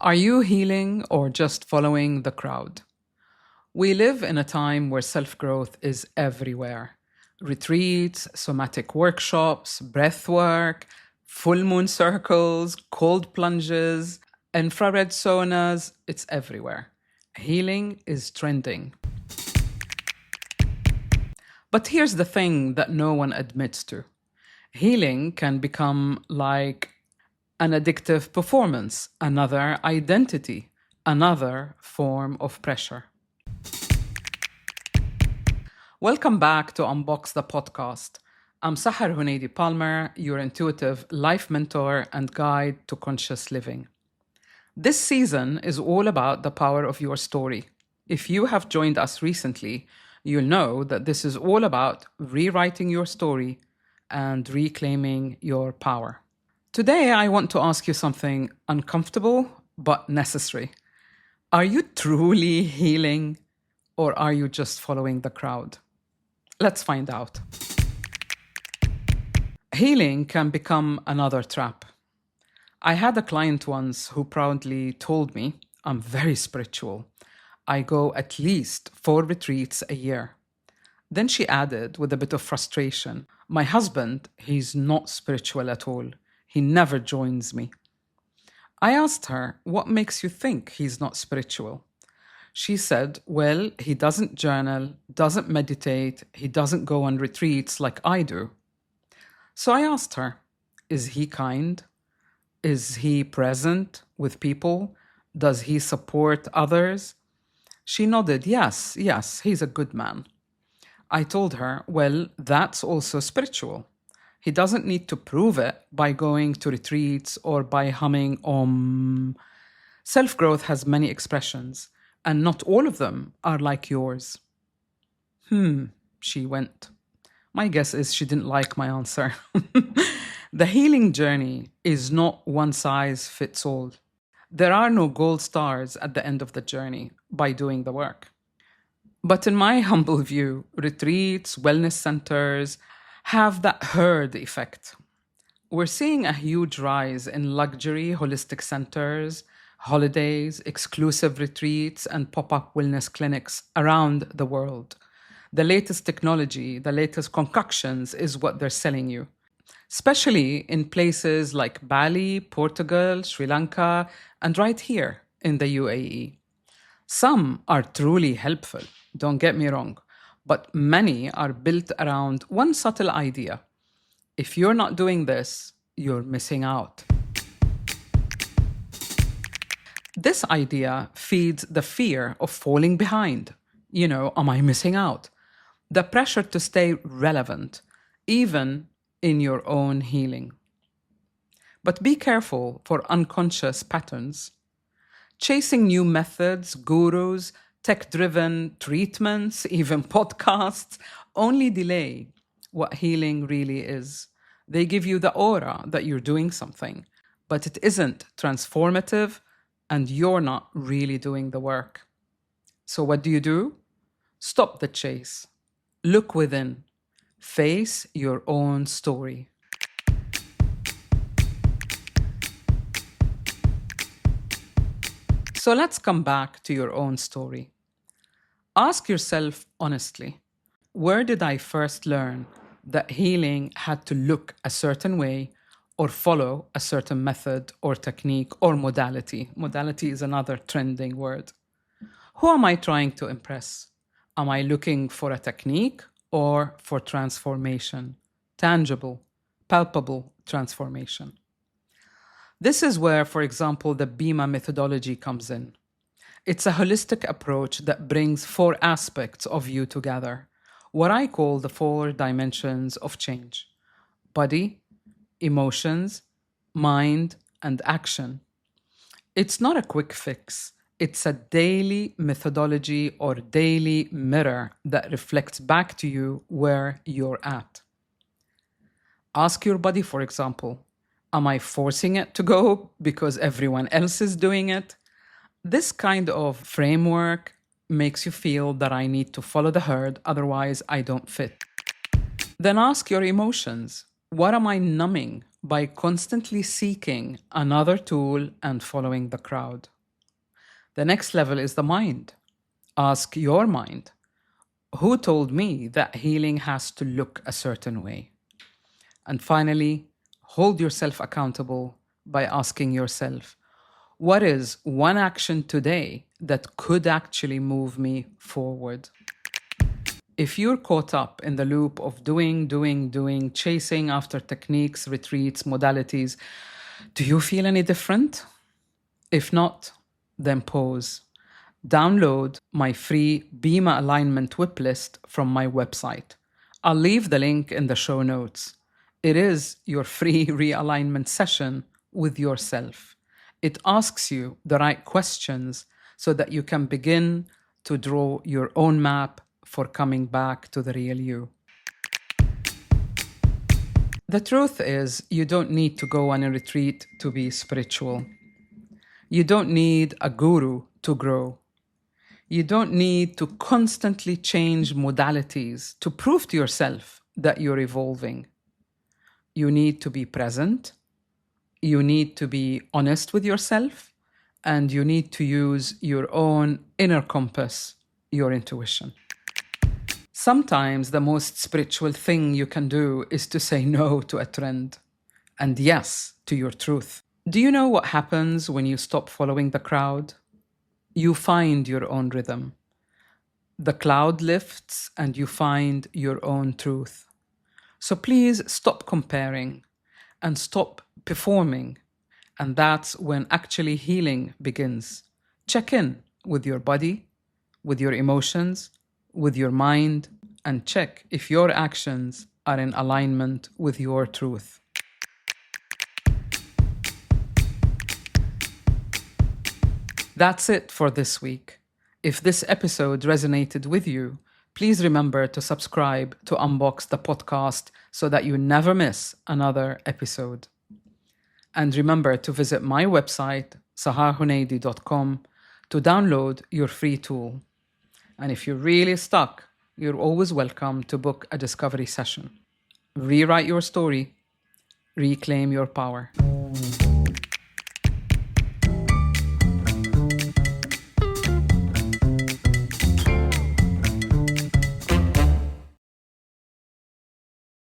Are you healing or just following the crowd? We live in a time where self-growth is everywhere. Retreats, somatic workshops, breath work, full moon circles, cold plunges, infrared saunas, it's everywhere. Healing is trending. But here's the thing that no one admits to. Healing can become like an addictive performance, another identity, another form of pressure. Welcome back to Unbox the Podcast. I'm Sahar Huneidi Palmer, your intuitive life mentor and guide to conscious living. This season is all about the power of your story. If you have joined us recently, you'll know that this is all about rewriting your story and reclaiming your power. Today, I want to ask you something uncomfortable but necessary. Are you truly healing or are you just following the crowd? Let's find out. Healing can become another trap. I had a client once who proudly told me, I'm very spiritual. I go at least 4 retreats a year. Then she added with a bit of frustration, my husband, he's not spiritual at all. He never joins me. I asked her, what makes you think he's not spiritual? She said, well, he doesn't journal, doesn't meditate, he doesn't go on retreats like I do. So I asked her, is he kind? Is he present with people? Does he support others? She nodded, yes, he's a good man. I told her, well, that's also spiritual. He doesn't need to prove it by going to retreats or by humming Om. Self-growth has many expressions, and not all of them are like yours. She went. My guess is she didn't like my answer. The healing journey is not one size fits all. There are no gold stars at the end of the journey by doing the work. But in my humble view, retreats, wellness centers have that herd effect. We're seeing a huge rise in luxury holistic centers, holidays, exclusive retreats, and pop-up wellness clinics around the world. The latest technology, the latest concoctions is what they're selling you, especially in places like Bali, Portugal, Sri Lanka, and right here in the UAE. Some are truly helpful, don't get me wrong, but many are built around one subtle idea. If you're not doing this, you're missing out. This idea feeds the fear of falling behind. Am I missing out? The pressure to stay relevant, even in your own healing. But be careful for unconscious patterns. Chasing new methods, gurus, tech-driven treatments, even podcasts, only delay what healing really is. They give you the aura that you're doing something, but it isn't transformative and you're not really doing the work. So what do? Stop the chase. Look within. Face your own story. So let's come back to your own story. Ask yourself honestly, where did I first learn that healing had to look a certain way or follow a certain method or technique or modality? Modality is another trending word. Who am I trying to impress? Am I looking for a technique or for transformation? Tangible, palpable transformation. This is where, for example, the BIMA methodology comes in. It's a holistic approach that brings 4 aspects of you together, what I call the 4 dimensions of change: body, emotions, mind, and action. It's not a quick fix. It's a daily methodology or daily mirror that reflects back to you where you're at. Ask your body, for example, am I forcing it to go because everyone else is doing it? This kind of framework makes you feel that I need to follow the herd, otherwise I don't fit. Then ask your emotions. What am I numbing by constantly seeking another tool and following the crowd? The next level is the mind. Ask your mind, who told me that healing has to look a certain way? And finally, hold yourself accountable by asking yourself, what is one action today that could actually move me forward? If you're caught up in the loop of doing, chasing after techniques, retreats, modalities, do you feel any different? If not, then pause. Download my free Bima alignment whip list from my website. I'll leave the link in the show notes. It is your free realignment session with yourself. It asks you the right questions so that you can begin to draw your own map for coming back to the real you. The truth is, you don't need to go on a retreat to be spiritual. You don't need a guru to grow. You don't need to constantly change modalities to prove to yourself that you're evolving. You need to be present. You need to be honest with yourself. And you need to use your own inner compass, your intuition. Sometimes the most spiritual thing you can do is to say no to a trend and yes to your truth. Do you know what happens when you stop following the crowd? You find your own rhythm. The cloud lifts and you find your own truth. So please stop comparing and stop performing. And that's when actually healing begins. Check in with your body, with your emotions, with your mind, and check if your actions are in alignment with your truth. That's it for this week. If this episode resonated with you, please remember to subscribe to Unbox the Podcast so that you never miss another episode. And remember to visit my website, saharhuneidi.com, to download your free tool. And if you're really stuck, you're always welcome to book a discovery session. Rewrite your story, reclaim your power.